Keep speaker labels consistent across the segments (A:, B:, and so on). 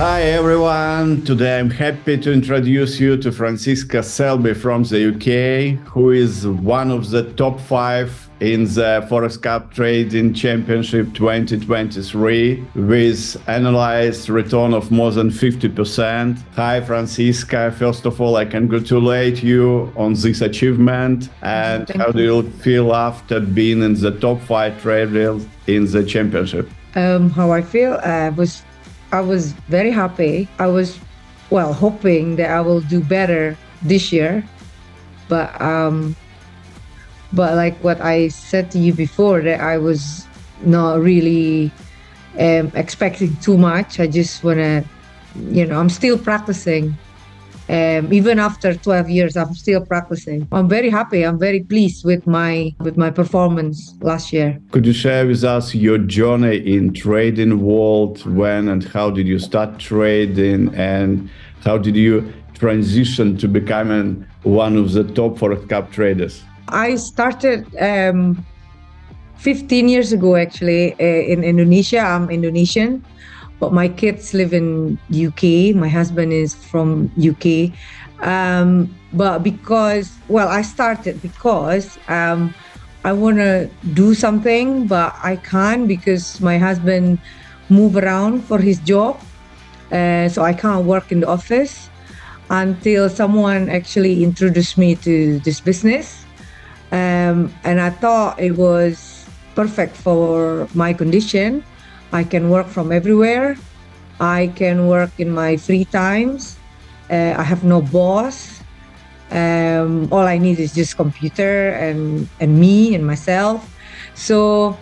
A: Hi everyone, today I'm happy to introduce you to Fransiska Selbie from the UK, who is one of the top 5 in the ForexCup Trading Championship 2023 with analyzed return of more than 50%. Hi Fransiska, first of all I congratulate you on this achievement, and how do you feel after being in the top 5 traders in the championship?
B: How I feel, I was very happy. I was, hoping that I will do better this year. But like what I said to you before, that I was not really expecting too much. I just want to, I'm still practicing. Even after 12 years, I'm still practicing. I'm very happy. I'm very pleased with my performance last year.
A: Could you share with us your journey in trading world? When and how did you start trading, and how did you transition to becoming one of the top ForexCup traders?
B: I started 15 years ago, actually, in Indonesia. I'm Indonesian, but my kids live in UK. My husband is from UK. But I started because I want to do something, but I can't because my husband move around for his job. So I can't work in the office until someone actually introduced me to this business. And I thought it was perfect for my condition. I can work from everywhere. I can work in my free times. I have no boss. All I need is just computer and me and myself. So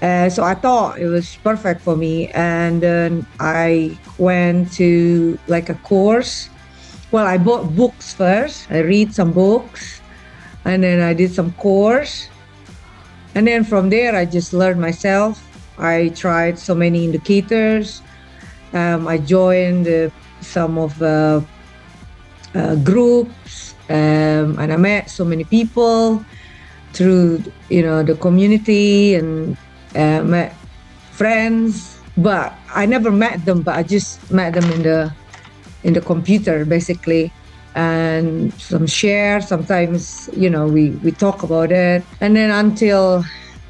B: I thought it was perfect for me. And then I went to like a course. Well, I bought books first. I read some books, and then I did some course. And then from there, I just learned myself. I tried so many indicators. I joined some of the groups, and I met so many people through the community, and met friends. But I never met them. But I just met them in the computer, basically, and some share. Sometimes we talk about it, and then until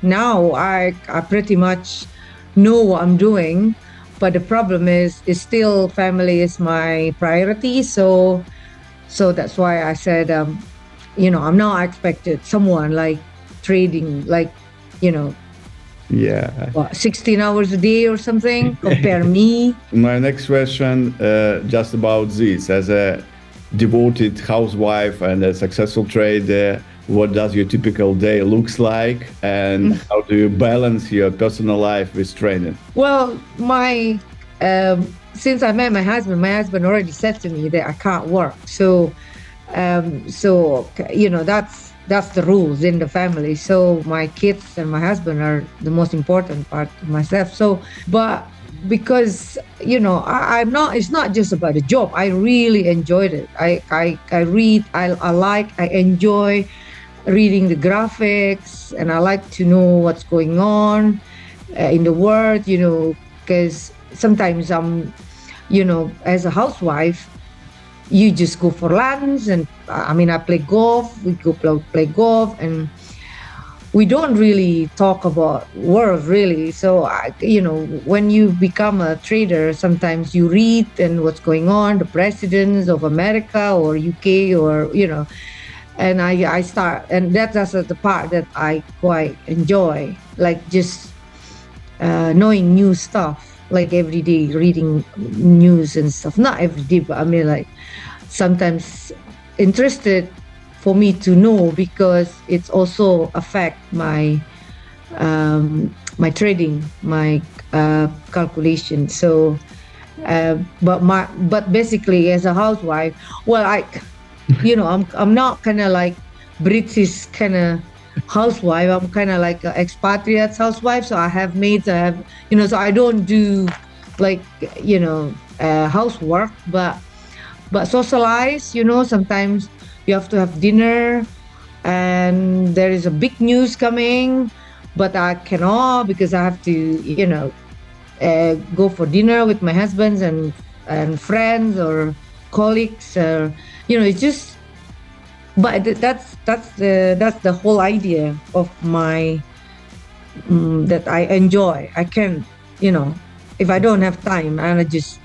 B: now I pretty much know what I'm doing. But the problem is still family is my priority. So that's why I said, I'm not expected someone like trading, like,
A: Yeah.
B: 16 hours a day or something, compare me.
A: My next question, just about this. As a devoted housewife and a successful trader, what does your typical day looks like, and how do you balance your personal life with trading?
B: Well, since I met my husband already said to me that I can't work. So that's the rules in the family. So my kids and my husband are the most important part of myself. So, but because it's not just about the job. I really enjoyed it. I read. I enjoy reading the graphics, and I like to know what's going on in the world. Because sometimes as a housewife, you just go for lunch, and I play golf. We go play golf, and we don't really talk about world really. So when you become a trader, sometimes you read and what's going on, the presidents of America or UK or and I start, and that's the part that I quite enjoy, like just knowing new stuff, like every day reading news and stuff. Not every day, but like sometimes interested for me to know, because it's also affect my my trading, my calculation. So but basically as a housewife, I'm not kind of like British kind of housewife. I'm kind of like an expatriate housewife. So I have maids. I have, so I don't do like, housework, but socialize. Sometimes you have to have dinner, and there is a big news coming, but I cannot because I have to, go for dinner with my husband and and friends or colleagues, or it's just. But that's the whole idea of my that I enjoy. I can, if I don't have time, and I just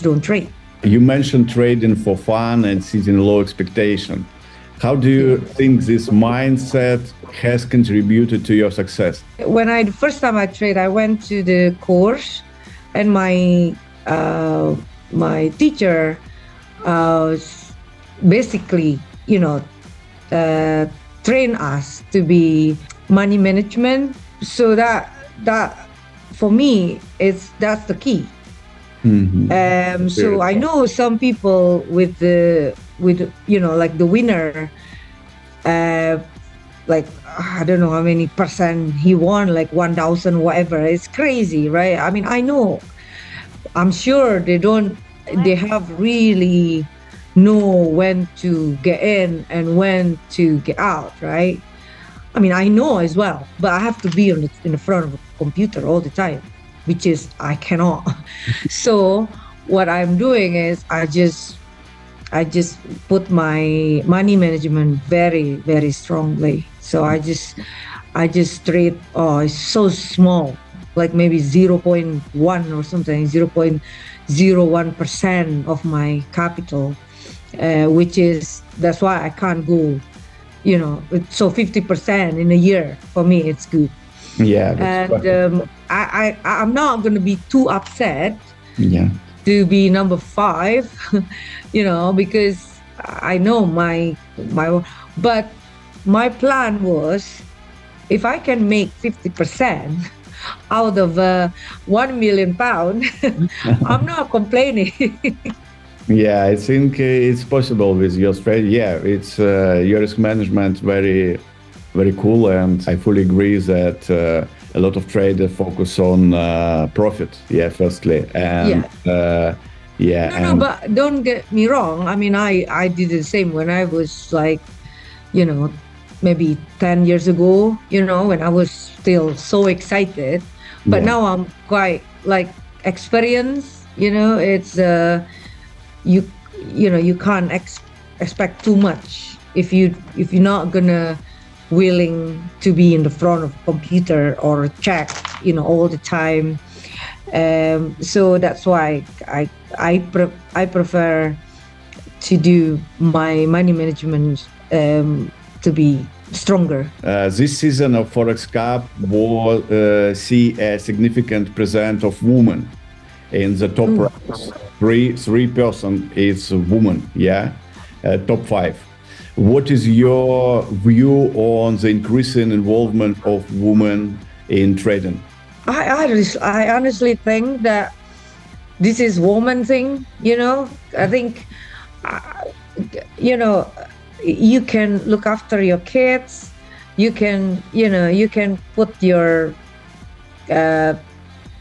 B: don't trade.
A: You mentioned trading for fun and setting low expectation. How do you think this mindset has contributed to your success?
B: When the first time I trade, I went to the course, and my teacher basically, train us to be money management. So that for me, that's the key. So I know some people with like the winner, like I don't know how many percent he won, like 1,000 whatever. It's crazy, right? I mean, I'm sure they have really know when to get in and when to get out, right? I mean, I know as well, but I have to be in the front of a computer all the time, which is I cannot. So what I'm doing is I just put my money management very, very strongly. So I just trade. Oh, it's so small, like maybe 0.1 or something, 0.01% of my capital, that's why I can't go. So 50% in a year for me, it's good.
A: Yeah,
B: and I'm not going to be too upset.
A: Yeah.
B: To be number 5, because I know my. But my plan was, if I can make 50% out of £1 million, I'm not complaining.
A: Yeah, I think it's possible with your strategy. Yeah, it's your risk management very, very cool, and I fully agree that a lot of traders focus on profit. Yeah, firstly, and
B: No, but don't get me wrong. I mean, I did the same when I was like, maybe 10 years ago. When I was still so excited, but now I'm quite like experienced. It's you can't expect too much if you're not gonna willing to be in the front of a computer or check all the time. So that's why I prefer to do my money management to be stronger.
A: This season of Forex Cup will see a significant presence of women in the top ranks. 3% is women, top 5. What is your view on the increasing involvement of women in trading?
B: I honestly think that this is woman thing. I think you can look after your kids. You can put your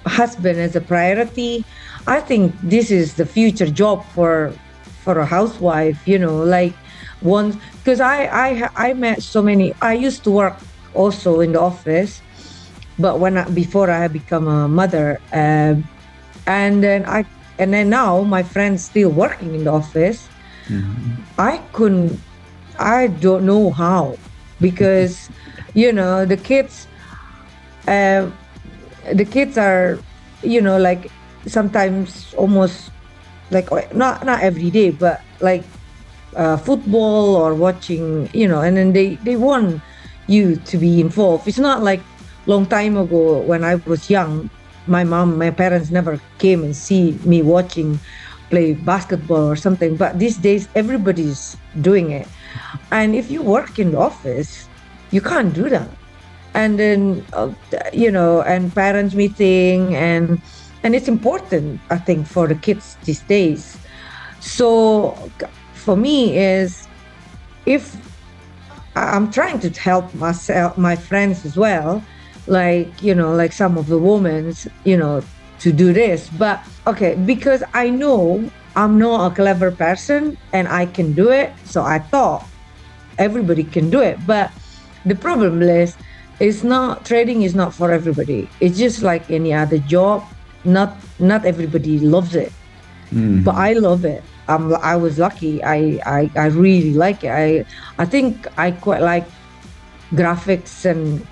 B: husband as a priority. I think this is the future job for a housewife. Like once, because I met so many. I used to work also in the office, but before I had become a mother, and then now my friends still working in the office. I don't know how, because the kids are like sometimes almost like not every day, but like football or watching, and then they want you to be involved. It's not like long time ago when I was young, my parents never came and see me play basketball or something. But these days everybody's doing it, and if you work in the office, you can't do that. And then and parents meeting, and it's important, I think, for the kids these days. So for me is, if I'm trying to help my friends as well, like some of the women, to do this. But okay, because I know I'm not a clever person and I can do it, so I thought everybody can do it. But the problem is, trading is not for everybody. It's just like any other job. Not everybody loves it. but I love it. I was lucky. I really like it. I think I quite like graphics and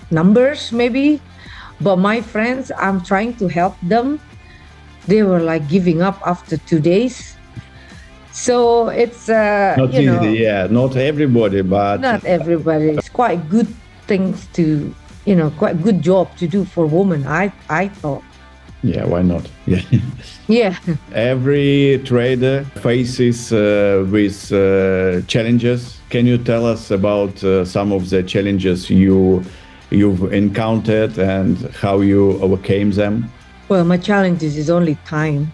B: numbers maybe. But my friends, I'm trying to help them. They were like giving up after 2 days. So it's
A: Not easy, yeah. Not everybody, but
B: not everybody. It's quite good things to, quite good job to do for women. I thought.
A: yeah, why not? Yeah.
B: Yeah.
A: Every trader faces with challenges. Can you tell us about some of the challenges you've encountered and how you overcame them?
B: Well, my challenges is only time,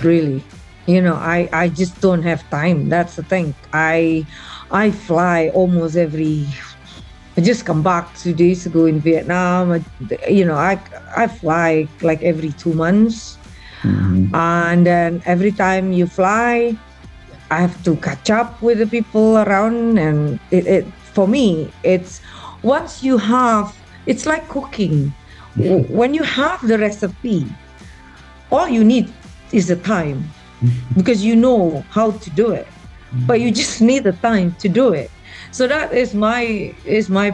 B: really. I just don't have time. That's the thing. I fly almost I just come back 2 days ago in Vietnam. I fly like every 2 months. And then every time you fly, I have to catch up with the people around. And for me, it's once you have, it's like cooking. When you have the recipe, all you need is the time because you know how to do it, but you just need the time to do it. So that is my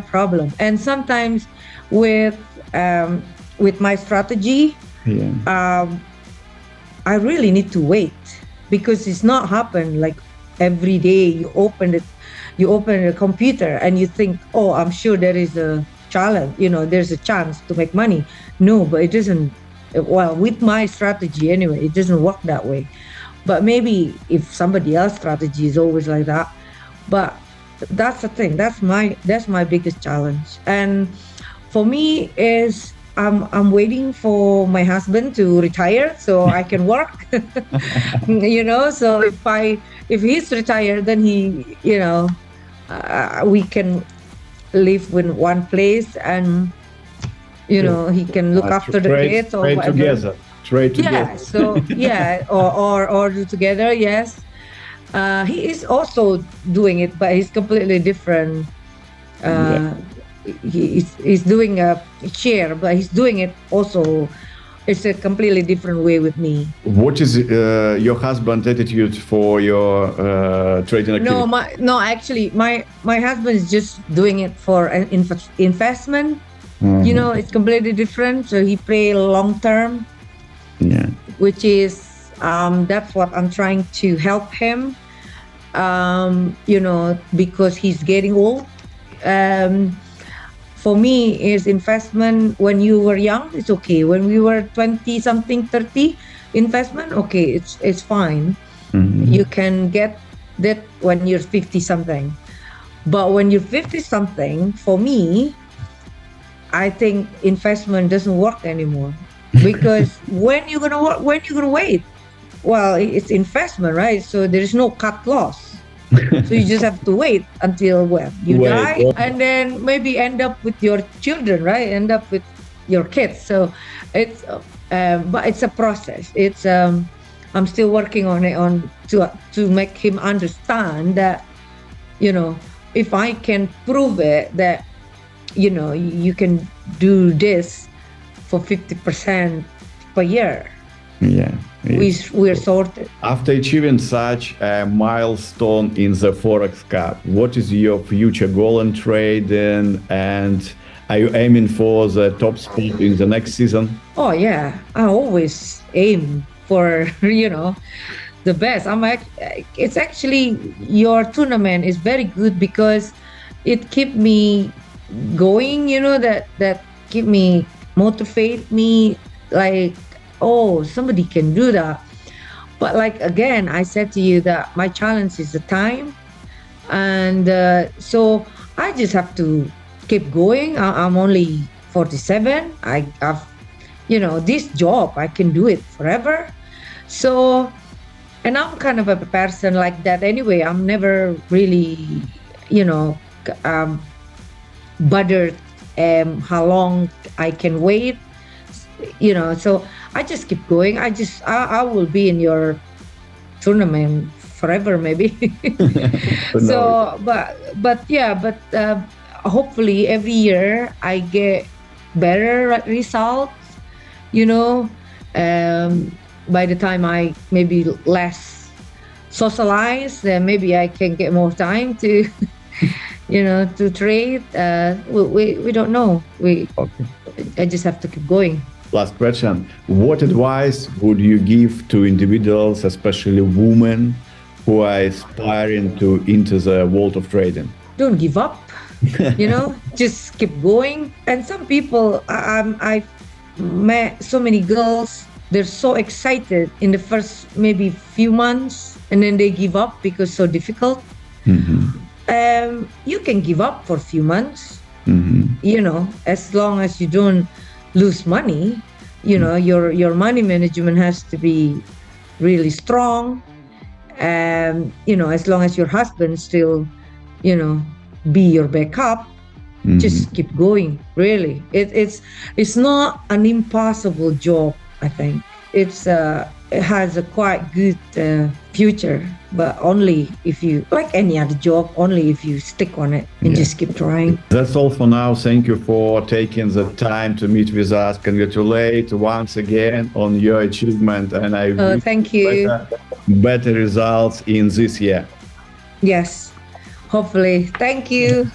B: problem. And sometimes with my strategy, I really need to wait because it's not happen like every day you open the computer and you think, oh, I'm sure there is a challenge, there's a chance to make money. No, but it doesn't. Well, with my strategy anyway, it doesn't work that way. But maybe if somebody else's strategy is always like that. But that's the thing. That's my biggest challenge. And for me is I'm waiting for my husband to retire so I can work. So if he's retired, then we can live in one place and he can look after the kids or
A: trade
B: whatever.
A: Trade together.
B: Yeah. So or do together. Yes. He is also doing it, but he's completely different. He's doing a share, but he's doing it also. It's a completely different way with me.
A: What is your husband's attitude for your trading activity?
B: Actually, my husband is just doing it for an investment. It's completely different. So he play long term.
A: Yeah.
B: Which is that's what I'm trying to help him. Because he's getting old. For me, is investment when you were young, it's okay. When we were 20 something, 30, investment, okay, it's fine. You can get that when you're 50 something. But when you're 50 something, for me, I think investment doesn't work anymore. Because when you're gonna work, when you're gonna wait? Well, it's investment, right? So there is no cut loss. So you just have to wait until you die, and then maybe end up with your children, right? End up with your kids. So it's, but it's a process. It's I'm still working on it to make him understand that, if I can prove it that, you can do this for 50% per year.
A: Yeah.
B: We're sorted.
A: After achieving such a milestone in the Forex Cup, what is your future goal in trading, and are you aiming for the top spot in the next season?
B: Oh yeah, I always aim for the best. It's actually, your tournament is very good because it keep me going. That keep me motivate me, like, oh, somebody can do that. But like, again, I said to you that my challenge is the time. And so I just have to keep going. I'm only 47. I've, this job, I can do it forever. So, and I'm kind of a person like that anyway. I'm never really, bothered how long I can wait. So I just keep going. I will be in your tournament forever, maybe. So, but hopefully every year I get better results. by the time I maybe less socialize, then maybe I can get more time to, to trade. We don't know.
A: Okay.
B: I just have to keep going.
A: Last question. What advice would you give to individuals, especially women, who are aspiring into the world of trading?
B: Don't give up. Just keep going. And some people, I've met so many girls, they're so excited in the first maybe few months, and then they give up because it's so difficult. You can give up for a few months, as long as you don't lose money. Your money management has to be really strong. As long as your husband still, be your backup, just keep going. Really, it's not an impossible job. I think it has a quite good future, but only if you, like any other job, only if you stick on it and just keep trying.
A: That's all for now. Thank you for taking the time to meet with us. Congratulate once again on your achievement, and I wish
B: thank you.
A: Better results in this year.
B: Yes, hopefully. Thank you.